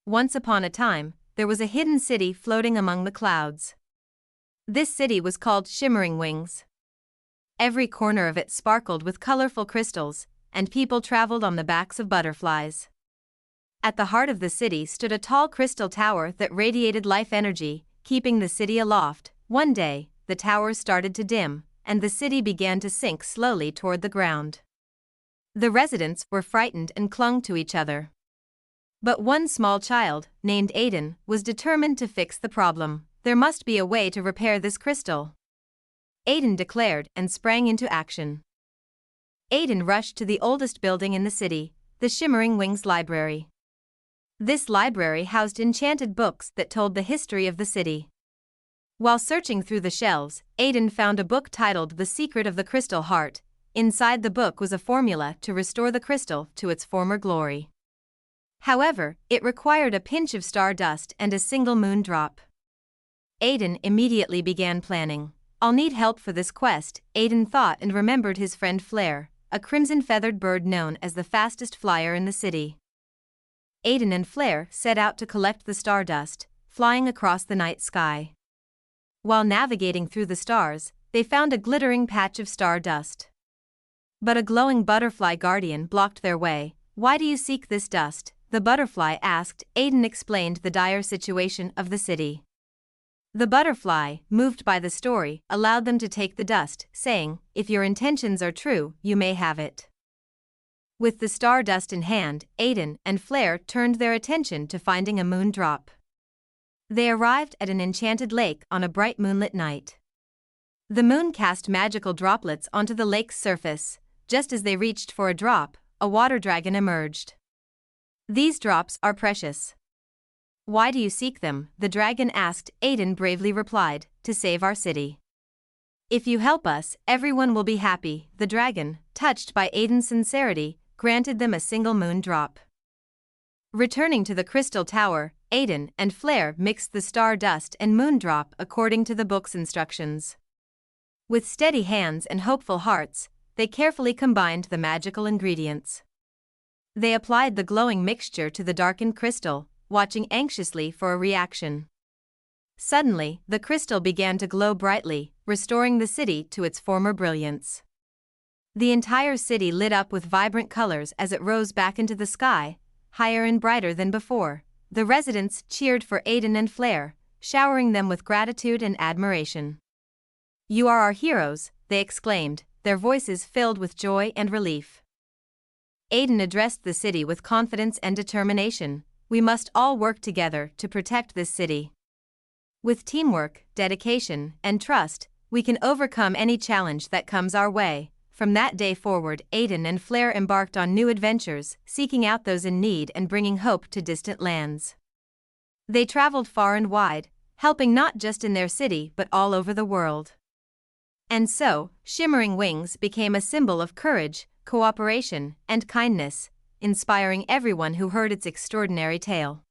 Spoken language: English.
Once upon a time, there was a hidden city floating among the clouds. This city was called Shimmering Wings. Every corner of it sparkled with colorful crystals, and people traveled on the backs of butterflies. At the heart of the city stood a tall crystal tower that radiated life energy, keeping the city aloft. One day, the towers started to dim, and the city began to sink slowly toward the ground. The residents were frightened and clung to each other. But one small child, named Aiden, was determined to fix the problem. There must be a way to repair this crystal, Aiden declared and sprang into action. Aiden rushed to the oldest building in the city, the Shimmering Wings Library. This library housed enchanted books that told the history of the city. While searching through the shelves, Aiden found a book titled The Secret of the Crystal Heart. Inside the book was a formula to restore the crystal to its former glory. However, it required a pinch of stardust and a single moon drop. Aiden immediately began planning. I'll need help for this quest, Aiden thought, and remembered his friend Flare, a crimson-feathered bird known as the fastest flyer in the city. Aiden and Flare set out to collect the stardust, flying across the night sky. While navigating through the stars, they found a glittering patch of stardust. But a glowing butterfly guardian blocked their way. Why do you seek this dust? The butterfly asked. Aiden explained the dire situation of the city. The butterfly, moved by the story, allowed them to take the dust, saying, "If your intentions are true, you may have it." With the stardust in hand, Aiden and Flare turned their attention to finding a moon drop. They arrived at an enchanted lake on a bright moonlit night. The moon cast magical droplets onto the lake's surface. Just as they reached for a drop, a water dragon emerged. "These drops are precious. Why do you seek them?" the dragon asked. Aiden bravely replied, "To save our city. If you help us, everyone will be happy." The dragon, touched by Aiden's sincerity, granted them a single moon drop. Returning to the crystal tower, Aiden and Flare mixed the star dust and moon drop according to the book's instructions. With steady hands and hopeful hearts, they carefully combined the magical ingredients. They applied the glowing mixture to the darkened crystal, watching anxiously for a reaction. Suddenly, the crystal began to glow brightly, restoring the city to its former brilliance. The entire city lit up with vibrant colors as it rose back into the sky, higher and brighter than before. The residents cheered for Aiden and Flare, showering them with gratitude and admiration. "You are our heroes," they exclaimed, their voices filled with joy and relief. Aiden addressed the city with confidence and determination. "We must all work together to protect this city. With teamwork, dedication, and trust, we can overcome any challenge that comes our way." From that day forward, Aiden and Flare embarked on new adventures, seeking out those in need and bringing hope to distant lands. They traveled far and wide, helping not just in their city but all over the world. And so, Shimmering Wings became a symbol of courage, cooperation, and kindness, inspiring everyone who heard its extraordinary tale.